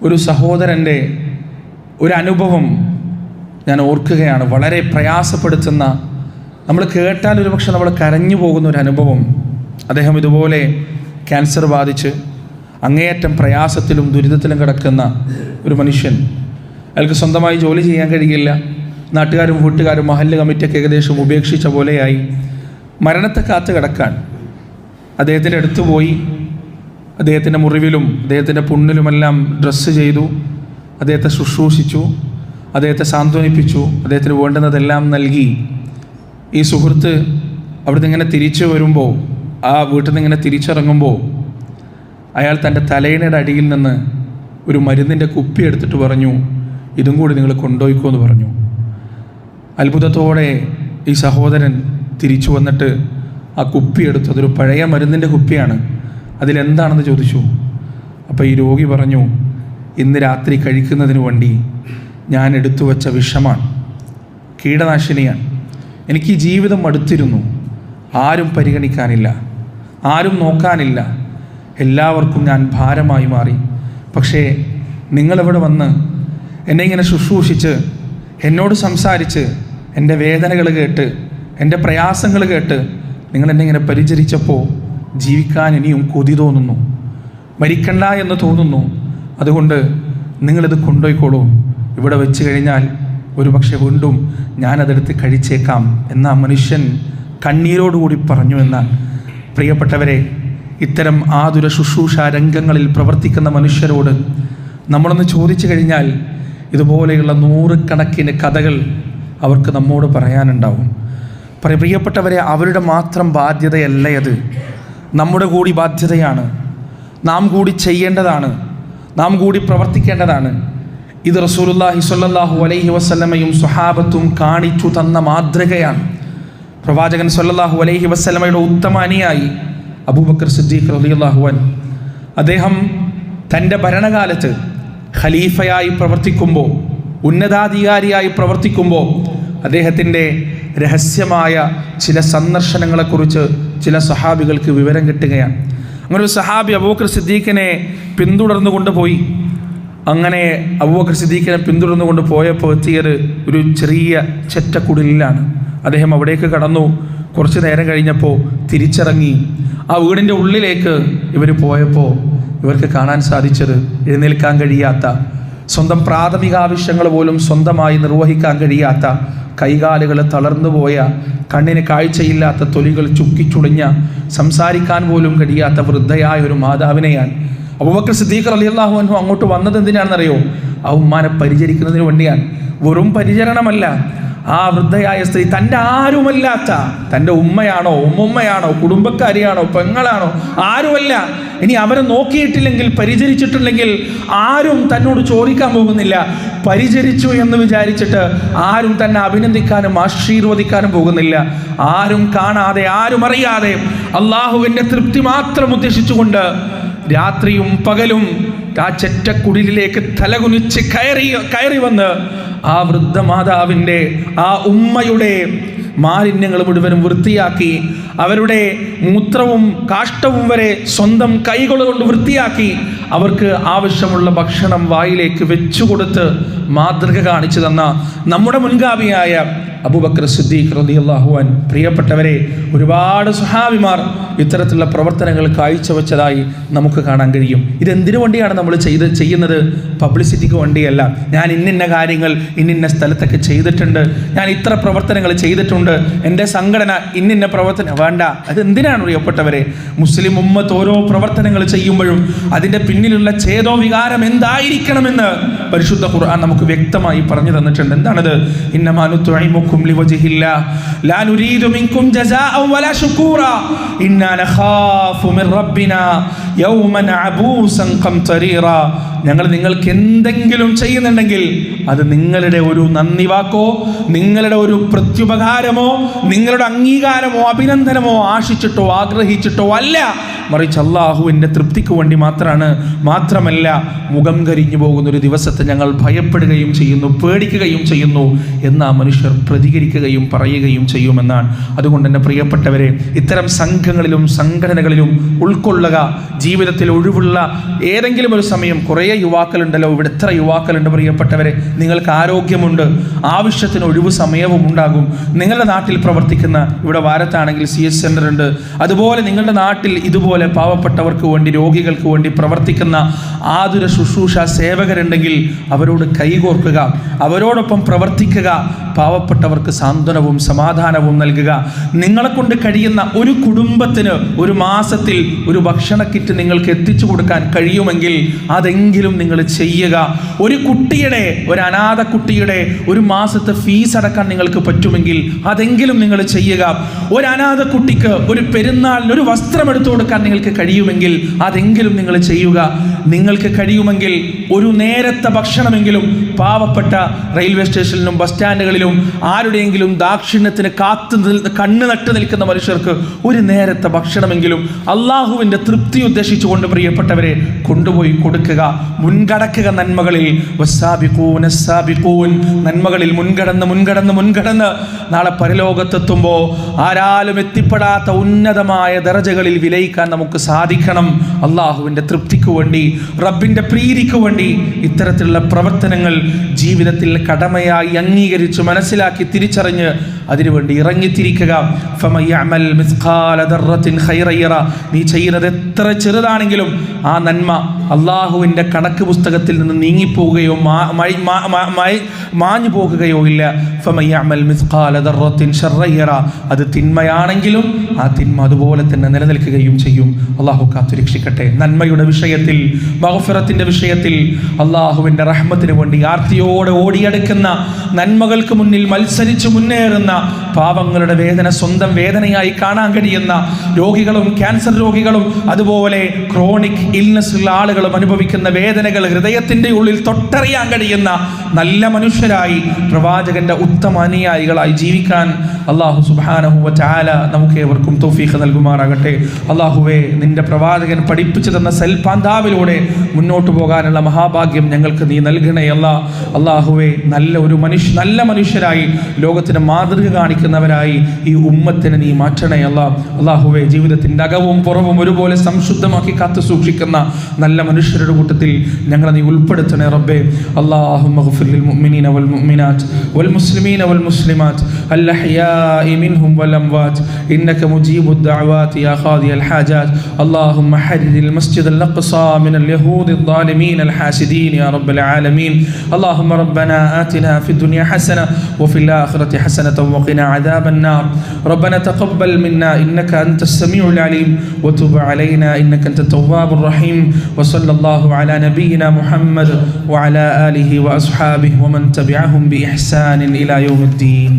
ഒരു സഹോദരൻ്റെ ഒരു അനുഭവം ഞാൻ ഓർക്കുകയാണ്. വളരെ പ്രയാസപ്പെടുത്തുന്ന, നമ്മൾ കേട്ടാൽ ഒരുപക്ഷെ നമ്മൾ കരഞ്ഞു പോകുന്ന ഒരു അനുഭവം. അദ്ദേഹം ഇതുപോലെ ക്യാൻസർ ബാധിച്ച് അങ്ങേയറ്റം പ്രയാസത്തിലും ദുരിതത്തിലും കിടക്കുന്ന ഒരു മനുഷ്യൻ. അയാൾക്ക് സ്വന്തമായി ജോലി ചെയ്യാൻ കഴിയില്ല. നാട്ടുകാരും വീട്ടുകാരും മഹല്ല് കമ്മിറ്റിയൊക്കെ ഏകദേശം ഉപേക്ഷിച്ച പോലെയായി മരണത്തെ കാത്ത് കിടക്കാൻ. അദ്ദേഹത്തിൻ്റെ അടുത്ത് പോയി അദ്ദേഹത്തിൻ്റെ മുറിവിലും അദ്ദേഹത്തിൻ്റെ പുണ്ണിലുമെല്ലാം ഡ്രസ്സ് ചെയ്തു, അദ്ദേഹത്തെ ശുശ്രൂഷിച്ചു, അദ്ദേഹത്തെ സാന്ത്വനിപ്പിച്ചു, അദ്ദേഹത്തിന് വേണ്ടുന്നതെല്ലാം നൽകി. ഈ സുഹൃത്ത് അവിടുന്ന് ഇങ്ങനെ തിരിച്ചു വരുമ്പോൾ, ആ വീട്ടിൽ നിന്ന് ഇങ്ങനെ തിരിച്ചിറങ്ങുമ്പോൾ അയാൾ തൻ്റെ തലയിണയുടെ അടിയിൽ നിന്ന് ഒരു മരുന്നിൻ്റെ കുപ്പി എടുത്തിട്ട് പറഞ്ഞു, ഇതും കൂടി നിങ്ങൾ കൊണ്ടുപോയിക്കോ എന്ന് പറഞ്ഞു. അത്ഭുതത്തോടെ ഈ സഹോദരൻ തിരിച്ചു വന്നിട്ട് ആ കുപ്പി എടുത്തു. അതൊരു പഴയ മരുന്നിൻ്റെ കുപ്പിയാണ്. അതിലെന്താണെന്ന് ചോദിച്ചു. അപ്പോൾ ഈ രോഗി പറഞ്ഞു, ഇന്ന് രാത്രി കഴിക്കുന്നതിന് വേണ്ടി ഞാൻ എടുത്തു വച്ച വിഷമാണ്, കീടനാശിനിയാണ്. എനിക്ക് ഈ ജീവിതം മടുത്തിരുന്നു. ആരും പരിഗണിക്കാനില്ല, ആരും നോക്കാനില്ല, എല്ലാവർക്കും ഞാൻ ഭാരമായി മാറി. പക്ഷേ നിങ്ങളിവിടെ വന്ന് എന്നെ ഇങ്ങനെ ശുശ്രൂഷിച്ച്, എന്നോട് സംസാരിച്ച്, എൻ്റെ വേദനകൾ കേട്ട്, എൻ്റെ പ്രയാസങ്ങൾ കേട്ട് നിങ്ങളെന്നെ ഇങ്ങനെ പരിചരിച്ചപ്പോൾ ജീവിക്കാൻ ഇനിയും കൊതി തോന്നുന്നു, മരിക്കണ്ട എന്ന് തോന്നുന്നു. അതുകൊണ്ട് നിങ്ങളിത് കൊണ്ടുപോയിക്കോളൂ. ഇവിടെ വെച്ച് കഴിഞ്ഞാൽ ഒരു പക്ഷേ വീണ്ടും ഞാനതെടുത്ത് കഴിച്ചേക്കാം എന്ന് ആ മനുഷ്യൻ കണ്ണീരോടുകൂടി പറഞ്ഞു. എന്നാൽ പ്രിയപ്പെട്ടവരെ, ഇത്തരം ആതുര ശുശ്രൂഷ രംഗങ്ങളിൽ പ്രവർത്തിക്കുന്ന മനുഷ്യരോട് നമ്മളൊന്ന് ചോദിച്ചു കഴിഞ്ഞാൽ ഇതുപോലെയുള്ള നൂറുകണക്കിന് കഥകൾ അവർക്ക് നമ്മോട് പറയാനുണ്ടാവും. പ്രിയപ്പെട്ടവരെ, അവരുടെ മാത്രം ബാധ്യതയല്ല അത്, നമ്മുടെ കൂടി ബാധ്യതയാണ്. നാം കൂടി ചെയ്യേണ്ടതാണ്, നാം കൂടി പ്രവർത്തിക്കേണ്ടതാണ്. ഇത് റസൂലുള്ളാഹി സ്വല്ലല്ലാഹു അലൈഹി വസല്ലമയും സ്വഹാബത്തും കാണിച്ചു തന്ന മാതൃകയാണ്. പ്രവാചകൻ സ്വല്ലല്ലാഹു അലൈഹി വസല്ലമയുടെ ഉത്തമ അനുയായി അബൂബക്കർ സിദ്ദീഖ് റളിയല്ലാഹു അൻഹു, അദ്ദേഹം തൻ്റെ ഭരണകാലത്ത് ഖലീഫയായി പ്രവർത്തിക്കുമ്പോൾ, ഉന്നതാധികാരിയായി പ്രവർത്തിക്കുമ്പോൾ അദ്ദേഹത്തിൻ്റെ രഹസ്യമായ ചില സന്ദർശനങ്ങളെക്കുറിച്ച് ചില സഹാബികൾക്ക് വിവരം കിട്ടുകയാണ്. അങ്ങനെ ഒരു സഹാബി അബൂബക്കർ സിദ്ദീഖിനെ പിന്തുടർന്നു കൊണ്ടുപോയി. അങ്ങനെ അബൂബക്കർ സിദ്ദീഖിനെ പിന്തുടർന്നു കൊണ്ട് പോയപ്പോൾ എത്തിയത് ഒരു ചെറിയ ചെറ്റക്കുടിലാണ്. അദ്ദേഹം അവിടേക്ക് കടന്നു. കുറച്ച് നേരം കഴിഞ്ഞപ്പോൾ തിരിച്ചിറങ്ങി. ആ വീടിൻ്റെ ഉള്ളിലേക്ക് ഇവർ പോയപ്പോൾ ഇവർക്ക് കാണാൻ സാധിച്ചത് എഴുന്നേൽക്കാൻ കഴിയാത്ത, സ്വന്തം പ്രാഥമിക ആവശ്യങ്ങൾ പോലും സ്വന്തമായി നിർവഹിക്കാൻ കഴിയാത്ത, കൈകാലുകൾ തളർന്നുപോയ, കണ്ണിന് കാഴ്ചയില്ലാത്ത, തൊലികൾ ചുക്കിച്ചുളിഞ്ഞ, സംസാരിക്കാൻ പോലും കഴിയാത്ത വൃദ്ധയായ ഒരു മാതാവിനെയാണ്. അബൂബക്കർ സിദ്ദീഖ് റളിയല്ലാഹു അൻഹു അങ്ങോട്ട് വന്നത് എന്തിനാണെന്നറിയോ? ആ ഉമ്മാനെ പരിചരിക്കുന്നതിന് വേണ്ടിയാണ്. വെറും പരിചരണമല്ല. ആ വൃദ്ധയായ സ്ത്രീ തൻ്റെ ആരുമല്ലാത്ത, തൻ്റെ ഉമ്മയാണോ, ഉമ്മുമ്മയാണോ, കുടുംബക്കാരിയാണോ, പെങ്ങളാണോ, ആരുമല്ല. ഇനി അവരെ നോക്കിയിട്ടില്ലെങ്കിൽ, പരിചരിച്ചിട്ടില്ലെങ്കിൽ ആരും തന്നോട് ചോദിക്കാൻ പോകുന്നില്ല. പരിചരിച്ചു എന്ന് വിചാരിച്ചിട്ട് ആരും തന്നെ അഭിനന്ദിക്കാനും ആശീർവദിക്കാനും പോകുന്നില്ല. ആരും കാണാതെ, ആരും അറിയാതെ, അള്ളാഹുവിൻ്റെ തൃപ്തി മാത്രം ഉദ്ദേശിച്ചുകൊണ്ട് രാത്രിയും പകലും ആ ചെറ്റക്കുടിലേക്ക് തലകുനിച്ച് കയറി വന്ന് ആ വൃദ്ധമാതാവിൻ്റെ, ആ ഉമ്മയുടെ മാലിന്യങ്ങൾ മുഴുവനും വൃത്തിയാക്കി, അവരുടെ മൂത്രവും കാഷ്ടവും വരെ സ്വന്തം കൈകൾ കൊണ്ട് വൃത്തിയാക്കി, അവർക്ക് ആവശ്യമുള്ള ഭക്ഷണം വായിലേക്ക് വെച്ചുകൊടുത്ത് മാതൃക കാണിച്ചു തന്ന നമ്മുടെ മുൻഗാമിയായ അബൂബക്കർ സിദ്ദീഖ് റളിയല്ലാഹു അൻഹു. പ്രിയപ്പെട്ടവരെ, ഒരുപാട് സ്വഹാബിമാർ ഇത്തരത്തിലുള്ള പ്രവർത്തനങ്ങൾ കാഴ്ചവെച്ചതായി നമുക്ക് കാണാൻ കഴിയും. ഇതെന്തിനു വേണ്ടിയാണ് നമ്മൾ ചെയ്യുന്നത്? പബ്ലിസിറ്റിക്ക് വേണ്ടിയല്ല. ഞാൻ ഇന്നിന്ന കാര്യങ്ങൾ ഇന്നിന്ന സ്ഥലത്തൊക്കെ ചെയ്തിട്ടുണ്ട്, ഞാൻ ഇത്ര പ്രവർത്തനങ്ങൾ ചെയ്തിട്ടുണ്ട്, എൻ്റെ സംഘടന ഇന്നിന്ന പ്രവർത്തനം വേണ്ട. അതെന്തിനാണ് പ്രിയപ്പെട്ടവരെ? മുസ്ലിം ഉമ്മത്ത് ഓരോ പ്രവർത്തനങ്ങൾ ചെയ്യുമ്പോഴും അതിൻ്റെ പിന്നിലുള്ള ചേതോ വികാരം എന്തായിരിക്കണമെന്ന് പരിശുദ്ധ ഖുർആൻ നമുക്ക് വ്യക്തമായി പറഞ്ഞു തന്നിട്ടുണ്ട്. എന്താണത്? ഇന്നമാ നുത്ഇമുക്കും ലിവജ്ഹില്ലാഹ് ലാ നുരീദു മിൻകും ജസാഅൻ വലാ ശുകൂറാ ഇന്നാ നഖാഫു മിർ റബ്ബിനാ യൗമൻ അബൂസൻ ഖംതരീറാ. ഞങ്ങൾ നിങ്ങൾക്ക് എന്തെങ്കിലും ചെയ്യുന്നുണ്ടെങ്കിൽ അത് നിങ്ങളുടെ ഒരു നന്ദി വാക്കോ, നിങ്ങളുടെ ഒരു പ്രത്യുപകാരമോ, നിങ്ങളുടെ അംഗീകാരമോ അഭിനന്ദനമോ ആശിച്ചിട്ടോ ആഗ്രഹിച്ചിട്ടോ അല്ല. മറിച്ച് അള്ളാഹുവിൻ്റെ തൃപ്തിക്ക് വേണ്ടി മാത്രമല്ല മുഖം കരിഞ്ഞു പോകുന്ന ഒരു ദിവസത്തെ ഞങ്ങൾ ഭയപ്പെടുകയും ചെയ്യുന്നു, പേടിക്കുകയും ചെയ്യുന്നു എന്ന് ആ മനുഷ്യർ പ്രതികരിക്കുകയും പറയുകയും ചെയ്യുമെന്നാണ്. അതുകൊണ്ട് എൻ്റെ പ്രിയപ്പെട്ടവരെ, ഇത്തരം സംഘങ്ങളിലും സംഘടനകളിലും ഉൾക്കൊള്ളുക. ജീവിതത്തിൽ ഒഴിവുള്ള ഏതെങ്കിലും ഒരു സമയം, കുറേ യുവാക്കളുണ്ടല്ലോ ഇവിടെ, എത്ര യുവാക്കളുണ്ട് പ്രിയപ്പെട്ടവരെ, നിങ്ങൾക്ക് ആരോഗ്യമുണ്ട്, ആവശ്യത്തിന് ഒഴിവ് സമയവും ഉണ്ടാകും. നിങ്ങളുടെ നാട്ടിൽ പ്രവർത്തിക്കുന്ന, ഇവിടെ വാരത്താണെങ്കിൽ CS സെൻ്റർ ഉണ്ട്, അതുപോലെ നിങ്ങളുടെ നാട്ടിൽ ഇതുപോലെ പാവപ്പെട്ടവർക്ക് വേണ്ടി, രോഗികൾക്ക് വേണ്ടി പ്രവർത്തിക്കുന്ന ആതുര ശുശ്രൂഷ സേവകരുണ്ടെങ്കിൽ അവരോട് കൈകോർക്കുക, അവരോടൊപ്പം പ്രവർത്തിക്കുക, പാവപ്പെട്ടവർക്ക് സാന്ത്വനവും സമാധാനവും നൽകുക. നിങ്ങളെ കൊണ്ട് കഴിയുന്ന ഒരു കുടുംബത്തിന് ഒരു മാസത്തിൽ ഒരു ഭക്ഷണ കിറ്റ് നിങ്ങൾക്ക് എത്തിച്ചു കൊടുക്കാൻ കഴിയുമെങ്കിൽ അതെങ്കിലും നിങ്ങൾ ചെയ്യുക. ഒരു കുട്ടിയുടെ, ഒരു അനാഥ കുട്ടിയുടെ ഒരു മാസത്തെ ഫീസ് അടക്കാൻ നിങ്ങൾക്ക് പറ്റുമെങ്കിൽ അതെങ്കിലും നിങ്ങൾ ചെയ്യുക. ഒരു അനാഥ കുട്ടിക്ക് ഒരു പെരുന്നാളിന് ഒരു വസ്ത്രം എടുത്തു കൊടുക്കാൻ നിങ്ങൾക്ക് കഴിയുമെങ്കിൽ അതെങ്കിലും നിങ്ങൾ ചെയ്യുക. നിങ്ങൾക്ക് കഴിയുമെങ്കിൽ ഒരു നേരത്തെ ഭക്ഷണമെങ്കിലും പാവപ്പെട്ട റെയിൽവേ സ്റ്റേഷനിലും ബസ് സ്റ്റാൻഡുകളിലും ആരുടെയെങ്കിലും ദാക്ഷിണ്യത്തിന് കണ്ണ് നട്ട് നിൽക്കുന്ന മനുഷ്യർക്ക് ഒരു നേരത്തെ ഭക്ഷണമെങ്കിലും അള്ളാഹുവിൻ്റെ തൃപ്തി ഉദ്ദേശിച്ചുകൊണ്ട് പ്രിയപ്പെട്ടവരെ കൊണ്ടുപോയി കൊടുക്കുക. മുൻകടക്കുക നന്മകളിൽ. നന്മകളിൽ മുൻകടന്ന് നാളെ പരലോകത്തെത്തുമ്പോൾ ആരാലും എത്തിപ്പെടാത്ത ഉന്നതമായ ദറജകളിൽ വിലയിക്കാൻ നമുക്ക് സാധിക്കണം. അള്ളാഹുവിൻ്റെ തൃപ്തിക്ക് വേണ്ടി, റബ്ബിൻ്റെ പ്രീതിക്ക് വേണ്ടി ഇത്തരത്തിലുള്ള പ്രവർത്തനങ്ങൾ ജീവിതത്തിൽ കടമയായി അംഗീകരിച്ച് മനസ്സിലാക്കി തിരിച്ചറിഞ്ഞ് അതിനുവേണ്ടി ഇറങ്ങിത്തിരിക്കുക. നീ ചെയ്യുന്നത് എത്ര ചെറുതാണെങ്കിലും ആ നന്മ അള്ളാഹുവിൻ്റെ കണക്ക് പുസ്തകത്തിൽ നിന്ന് നീങ്ങിപ്പോവുകയോ മാഞ്ഞു പോകുകയോ ഇല്ല. അത് തിന്മയാണെങ്കിലും ആ തിന്മ അതുപോലെ തന്നെ നിലനിൽക്കുകയും ചെയ്യും. അള്ളാഹു കാത്തുരക്ഷിക്കട്ടെ. നന്മയുടെ വിഷയത്തിൽ, മഗ്ഫിറത്തിന്റെ വിഷയത്തിൽ, അള്ളാഹുവിൻ്റെ റഹ്മത്തിന് വേണ്ടി ആർത്തിയോടെ ഓടിയെടുക്കുന്ന, നന്മകൾക്ക് മുന്നിൽ മത്സരിച്ച് മുന്നേറുന്ന, പാവങ്ങളുടെ വേദന സ്വന്തം വേദനയായി കാണാൻ കഴിയുന്ന രോഗികളും ക്യാൻസർ രോഗികളും അതുപോലെ ക്രോണിക് ഇൽനെസ് ഉള്ള ആളുകളും അനുഭവിക്കുന്ന വേദനകൾ ഹൃദയത്തിൻ്റെ ഉള്ളിൽ തൊട്ടറിയാൻ കഴിയുന്ന നല്ല മനുഷ്യരായി, പ്രവാചകന്റെ ഉത്തമ അനുയായികളായി ജീവിക്കാൻ അള്ളാഹു സുബ്ഹാനഹു വ തആല നമുക്ക് ഏവർക്കും തൗഫീഖ് നൽകുമാറാകട്ടെ. അള്ളാഹുവേ, നിന്റെ പ്രവാചകൻ പഠിപ്പിച്ചു തന്ന സൽപാന്താവിലൂടെ മുന്നോട്ട് പോകാനുള്ള മഹാഭാഗ്യം ഞങ്ങൾക്ക് നീ നൽകണേ അള്ളാഹുവേ. നല്ല മനുഷ്യരായി, ലോകത്തിന് മാതൃക കാണിക്കുന്നവരായി ഈ ഉമ്മത്തിനെ നീ മാറ്റണേ അള്ളാഹുവേ. ജീവിതത്തിൻ്റെ അകവും പുറവും ഒരുപോലെ സംശുദ്ധമാക്കി കാത്തു സൂക്ഷിക്കുന്ന നല്ല മനുഷ്യരുടെ കൂട്ടത്തിൽ ഞങ്ങളെ നീ ഉൾപ്പെടുത്തണേ റബ്ബേ. അല്ലാഹുമ്മ ഗ്ഫിർ ലിൽ മുഅ്മിനീന വൽ മുഅ്മിനാത്ത് വൽ മുസ്ലിമീന വൽ മുസ്ലിമാത്ത് അൽ അഹ്യാഇ മിൻഹും വൽ അംവാത്ത് ഇന്നക മുജീബുദ് ദഅവാതി യാ ഖാദിയൽ ഹാജാത്ത്. അല്ലാഹുമ്മ ഹരിരിൽ മസ്ജിദൽ അഖ്സാ മിനൽ യഹൂദിൽ ളാലിമീൻ അൽ ഹാസിദീൻ യാ റബ്ബൽ ആലമീൻ. അല്ലാഹുമ്മ റബ്ബനാ ആതിനാ ഫിദ് ദുനിയ ഹസന വഫിൽ ആഖിറതി ഹസനത വഖിനാ അദാബൻ നാർ. റബ്ബനാ തഖബ്ബൽ മിന്നാ ഇന്നക അൻതസ് സമീഉൽ അലീം വതുബ് അലൈനാ ഇന്നക അൻതത് തവ്വാബുർ റഹീം. വസല്ലല്ലാഹു അലാ നബിയിനാ മുഹമ്മദ് വഅലാ ആലിഹി വഅസ്ഹാബിഹി വമൻ തബിഅഹും ബിഇഹ്സാനിൻ ഇലാ യൗമിദ്ദീൻ.